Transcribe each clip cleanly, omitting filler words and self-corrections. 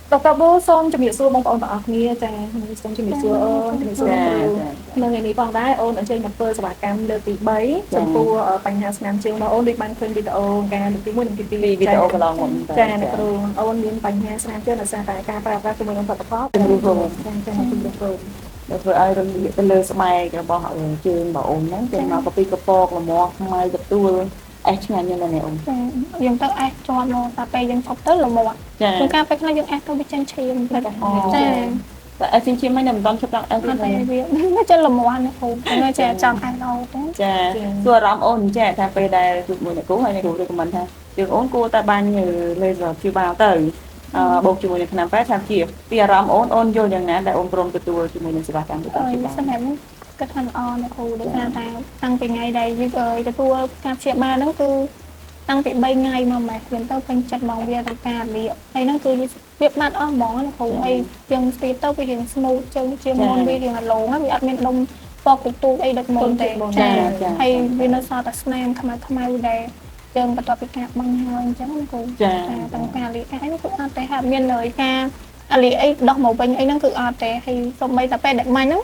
đọc tập bố xong cho miệng xua bông bông bọc nghe cha xong cho miệng xua ơn cho miệng xua nên ngàyนี้បងដែរអូនអញ្ជើញមកធ្វើសេវាកម្មលើកទី3ចំពោះបញ្ហាស្នាមជើងរបស់អូនដូចបានឃើញវីដេអូការលើកទី1និងទី2វីដេអូកន្លងមកចាអ្នកគ្រូអូនមានបញ្ហាស្នាមជើងដោយសារតែការប្រើប្រាស់ជាមួយនឹងផលិតផលជំនួសរោមចាជំនួសរោមដល់ធ្វើឲ្យរំលាយទៅលើស្បែករបស់ជើងរបស់អូនហ្នឹងចេញមកពីកពកលមាស់ខ្មៅទទួលអេសឆ្ងាញ់យ៉ាងណាអូនចាយើងទៅអេសជាប់មកតែពេលយើងឈប់ទៅលមាស់ចាការពេលខ្លះយើងអេសទៅវាចេញឈាមចាតែអេសឈាមមិនមិនដល់ឈប់ដល់អេសទេវាមិនចេញលមាស់ណាគ្រូនៅចេះចង់អេសដល់ទេចាសួរអារម្មណ៍អូនចាថាពេលដែលជួបមួយអ្នកគ្រូហើយអ្នកគ្រូរៀបខមមិនថាយើងអូនគួរតែបានលេសព្យាបាលទៅបូកជាមួយនឹងថ្នាំពេទ្យថាជាពីអារម្មណ៍អូនយល់យ៉ាងណាដែលអូនព្រមទទួលជាមួយនឹងសេវាកម្មទៅតាមជាបានសម្រាប់គិតថាល្អណាស់គ្រូដូចថាតាំងពីថ្ងៃដែលយើងទទួលការព្យាបាលហ្នឹងគឺតាំងពី3ថ្ងៃមកម៉េះខ្ញុំទៅពេញចិត្តមកវាទៅការលាកហើយហ្នឹងគឺវាបាត់អស់ហ្មងណាគ្រូហើយយើងស្ទីទៅវារៀងស្មូតជើងជាមុនវារៀងឡងវាអត់មានដុំពកទូអីដូចមុនទេចាហើយវានៅសល់តែស្នាមខ្មៅដែលយើងបន្ទាប់ពីការបាញ់ហើយអញ្ចឹងគ្រូចាទាំងការលាកអីហ្នឹងគឺអត់ទេហាក់មានលើការលាកអីដោះមកវិញអីហ្នឹងគឺអត់ទេហើយសូម្បីតែពេលដែលបាញ់ហ្នឹង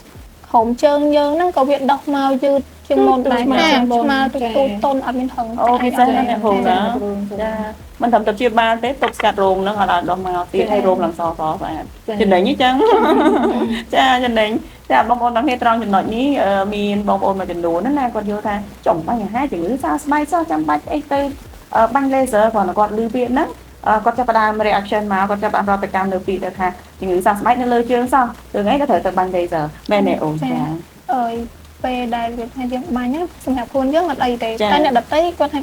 ក្រុមជើងយើងហ្នឹងក៏វាដោះមកយឺតជាងមុនដែរស្មើទៅទូតនអត់មានហឹងអូពិសេសណាស់គ្រូណាចាមិនត្រឹមតែព្យាបាលទេទុកស្កាត់រោមហ្នឹងអត់ឲ្យដោះមកទៀតឲ្យរោមឡើងសស្អាតចំណេញអញ្ចឹងចាចំណេញចាបងប្អូនទាំងគ្នាត្រង់ចំណុចនេះមានបងប្អូនមួយចំនួនណាគាត់យល់ថាចំបញ្ហាជំងឺសើស្បែកសោះចាំបាច់អីទៅបាញ់ laser គ្រាន់តែគាត់ឮពាក្យហ្នឹងគាត់ចាប់ផ្ដើម reaction មកគាត់ចាប់ផ្ដើមប្រតិកម្មនៅពីទៅថាជំងឺសើស្បែកនៅលើជើងសោះរឿងអីក៏ត្រូវទៅបាញ់ laser មែនទេអូនចាអើយពេលដែលវាថាយើងបាញ់សម្រាប់ខ្លួនយើងអត់អីទេតែអ្នកដទៃគាត់ថា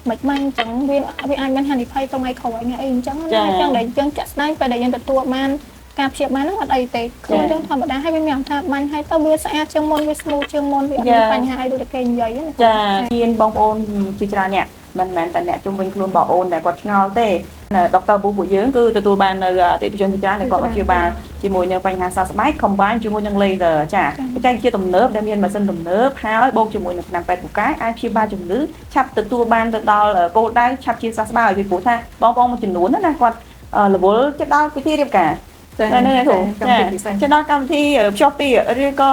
មិនបាញ់អញ្ចឹងវាអាចមានហានិភ័យទៅថ្ងៃក្រោយថ្ងៃអីអញ្ចឹងណាអញ្ចឹងដែលយើងចាក់ស្ដែងពេលដែលយើងទទួលបានការព្យាបាលហ្នឹងអត់អីទេខ្លួនយើងធម្មតាហើយវាមានថាបាញ់ហើយទៅវាស្អាតជាងមុនវាស្មូតជាងមុនវាអត់មានបញ្ហាអីដូចតែគេនិយាយណាចាមានបងប្អូនជាច្រើនអ្នកមិនមែនតែអ្នកជុំវិញខ្លួនបងអូនតែគាត់ឆ្ងល់ទេដុកទ័រប៊ូពួកយើងគឺទទួលបាននៅអតិថិជនជាច្រើនដែលគាត់មកព្យាបាលជាមួយនឹងបញ្ហាសើស្បែក combine ជាមួយនឹង laser ចាបច្ចេកវិទ្យាទំនើបដែលមានម៉ាស៊ីនទំនើបហើយបូកជាមួយនឹងថ្នាំពេទ្យពូកែអាចព្យាបាលជំងឺឆាប់ទទួលបានទៅដល់គោលដៅឆាប់ជាសះស្បើយពីព្រោះថាបងប្អូនមួយចំនួនណាគាត់រវល់ទៅដល់ពិធីរៀបការចានៅនេះគ្រូចាដល់កម្មវិធីភ្ជាប់ពាក្យឬក៏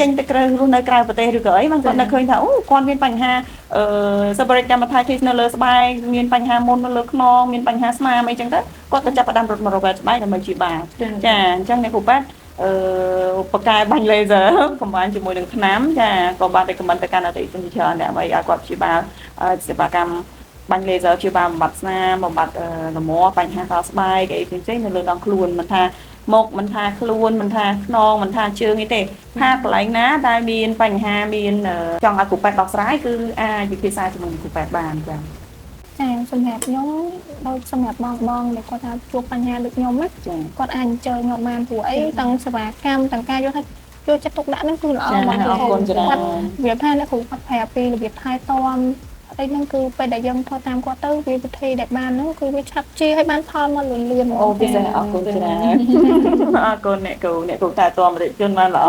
ចេញទៅក្រៅរស់នៅក្រៅប្រទេសឬក៏អីបានគាត់នឹកឃើញថាអូគាត់មានបញ្ហាសប្បុរសកម្មដ្ឋានទីនៅលើស្បែកមានបញ្ហាមុននៅលើខ្នងមានបញ្ហាស្មាមអីចឹងទៅគាត់ក៏ចាប់ផ្ដើមរត់មករកវ៉ែស្បែកដើម្បីព្យាបាលចាអញ្ចឹងអ្នកគ្រូប៉ែតបកកែបាញ់ laser កំបាញ់ជាមួយនឹងថ្នាំចាក៏បានតែខមមិនទៅកាន់អតិថិជនច្រើនដើម្បីឲ្យគាត់ព្យាបាលសេវាកម្មបាញ់ laser ព្យាបាលបំបត្តិស្នាមបំបត្តិលមាស់បញ្ហាសើស្បែកអីផ្សេងៗនៅលើដងខ្លួនមិនថាមុខមិនថាខ្លួនមិនថាខ្នងមិនថាជើងអីទេថាកន្លែងណាដែលមានបញ្ហាមានចង់ឲ្យគ្រូពេទ្យដោះស្រាយគឺអាចវិភាសាជាមួយគ្រូពេទ្យបានចាចាសម្រាប់ខ្ញុំដូចសម្រាប់បងដែលគាត់ថាជួបបញ្ហាដូចខ្ញុំណាគាត់អាចអញ្ជើញខ្ញុំបានព្រោះអីទាំងសេវាកម្មទាំងការយកចិត្តទុកដាក់ហ្នឹងគឺល្អមកអរគុណច្រើនវាថាអ្នកគ្រូគាត់ប្រាប់ពីរបៀបថែទាំអីហ្នឹងគឺពេលដែលយើងធ្វើតាមគាត់ទៅវាវិធីដែលបានហ្នឹងគឺវាឆាប់ជាឲ្យបានផលមកលឿនអូពិសេសអរគុណច្រើនអរគុណអ្នកគ្រូតែតមរិជនបានល្អ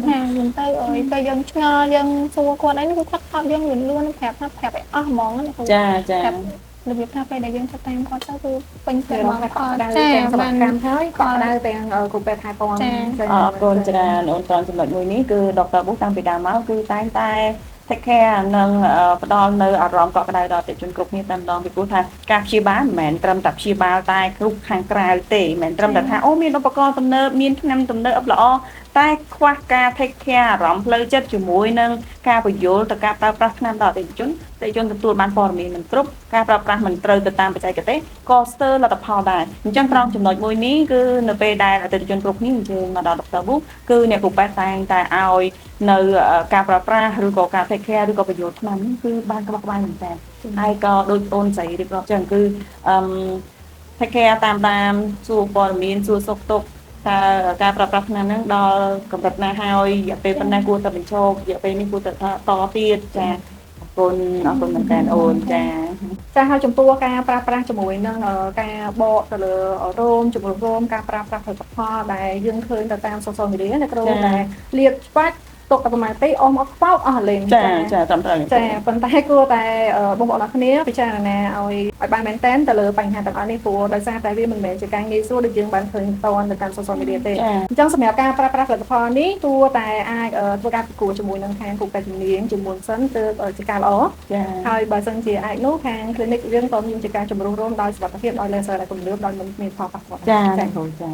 ថាយើងទៅអើយពេលយើងឆ្ងល់យើងសួរគាត់អីគឺគាត់តបយើងលឿនប្រាប់ឲ្យអស់ហ្មងណាគ្រូចារបៀបថាពេលដែលយើងធ្វើតាមគាត់ទៅគឺពេញចិត្តមកគាត់ចាបានកម្មហើយគាត់ដៅទាំងគ្រូពេទ្យថែទាំអរគុណច្រើនអូនត្រង់ចំណុចមួយនេះគឺដុកទ័រប៊ូតាំងពីដើមមកគឺតែងតែtake care និងផ្ដល់នៅអារម្មណ៍កក់ក្ដៅដល់អតិថិជនគ្រប់គ្នាតែម្ដងពីព្រោះថាការព្យាបាលមិនមែនត្រឹមតែព្យាបាលតែគ្រប់ខាងក្រៅទេមិនមែនត្រឹមតែថាអូមានឧបករណ៍ទំនើបមានថ្នាំទំនើបល្អតែខ្វះការ take care អារម្មណ៍ផ្លូវចិត្តជាមួយនឹងការពន្យល់ទៅការប្រើប្រាស់ថ្នាំដល់អតិថិជនទទួលបានព័ត៌មានមិនគ្រប់ការប្រើប្រាស់មិនត្រូវទៅតាមបច្ចេកទេសក៏ស្ទើរលទ្ធផលដែរអញ្ចឹងត្រង់ចំណុចមួយនេះគឺនៅពេលដែលអតិថិជនគ្រប់គ្នាអញ្ជើញមកដល់ដុកទ័រប៊ូគឺអ្នកគ្រូពេទ្យតែងតែឲ្យនៅការប្រើប្រាស់ឬក៏ការ take care ឬក៏បញ្យល់ថ្នាំនេះគឺបានក្បោះក្បាយមែនតើហើយក៏ដូចអូនស្រីឬក៏អញ្ចឹងគឺtake care តាមសួរព័ត៌មានសួរសុខទុក្ខតើការប្រើប្រាស់ថ្នាំហ្នឹងដល់កម្រិតណាហើយរយៈពេលប៉ុណ្ណាគួរតែបញ្ឈប់រយៈពេលនេះគួរតែតទៀតចាអរគុណមែនតើអូនចាហើយចំពោះការប្រើប្រាស់ជាមួយនឹងការបកទៅលើរោមជំនួសរោមការប្រើប្រាស់ផលិតផលដែលយើងឃើញទៅតាម social media ណាគ្រូដែលលាបច្បាច់ ទុកតែប្រហែលទេអស់មកបោកអស់លេង ចាតាមត្រូវ ចាប៉ុន្តែគួរតែបងប្អូនអរគ្នាពិចារណាឲ្យបានមែនតើទៅលើបញ្ហាទាំងអស់នេះព្រោះដោយសារតែវាមិនមែនជាការងាយស្រួលដូចយើងបានឃើញតនទៅតាម social media ទេអញ្ចឹងសម្រាប់ការប្រើប្រាស់ផលិតផលនេះគួរតែអាចធ្វើការប្រគួតជាមួយនឹងខាងគ្រូពេទ្យជំនាញជាមុនសិនទើបជាការល្អហើយបើសិនជាអាចនោះខាង clinic យើងក៏មានជាការជំរុញរួមដោយសុខភាពដោយ laser ដែលគម្រាមដោយមិនមានផលប៉ះពាល់ ចាគ្រូចា